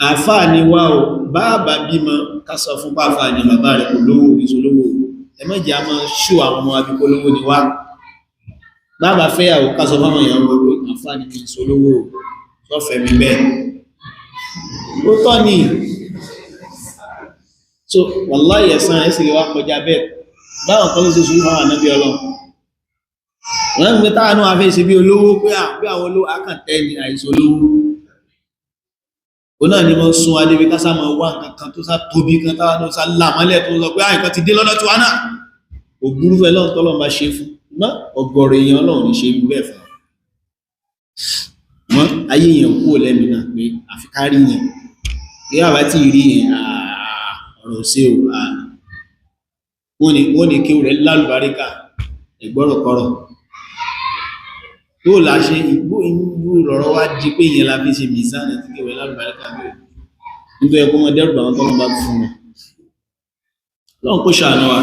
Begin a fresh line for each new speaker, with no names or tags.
àfáà ni wá o bàbá bímọ ká sọ fún pàfà ní bàbá rẹ̀ kò lówó ìṣòlówó ẹmọ́jì a máa ṣù àwọn ọmọ abíkólówó ni wá bàbá fẹ́yàwó ká sọ fáwọn èèyàn gbogbo àfáà ní ìṣòlówó sọ́fẹ́ mi bẹ́ẹ̀ ó tọ́ ni so wàláhì ẹ̀san ẹ̀sì lè wá kọjá bẹ́ẹ̀ báwọn kan ló ṣe sùúrù fáwọn ànábì Ọlọ́run wọ́n ń gbé táwọn náà fẹ́ ṣe bí olówó pé àwọn olówó akàntẹ́ ni àìṣòlówó ó náà ni wọ́n sún adébí ká sá máa wá nǹkan kan tó sá tóbi kan táwọn náà sá lámọ́lẹ̀ tó sọ pé àìkan ti dé lọ́dọ̀ tí wá náà ògbúrúfẹ́ lọ́n tọ́lọ́n bá ṣe fún mọ́ ọ̀gọ̀rọ̀ èèyàn Ọlọ́run ní ṣe irú bẹ́ẹ̀ fún mọ́ ayé èèyàn kúrò lẹ́mìí náà pé àfikárí yẹn bí wàá bá tí ì rí yẹn ọ̀rọ̀ sí o wọ́n ní kí rẹ̀ lálùbáríkà ẹ̀gbọ́rọ̀kọ́rọ̀ tó láṣẹ ìgbó rọ̀rọ̀ wá di pé ìyẹn la fi ṣe mìsánà tí kí rẹ̀ lálùbáríkà bẹ̀rẹ̀ nítorí ẹkùn wọn dẹ́rù bàwọn tọ́lọ́ bá fún wọn lọ́n kó ṣàánú wa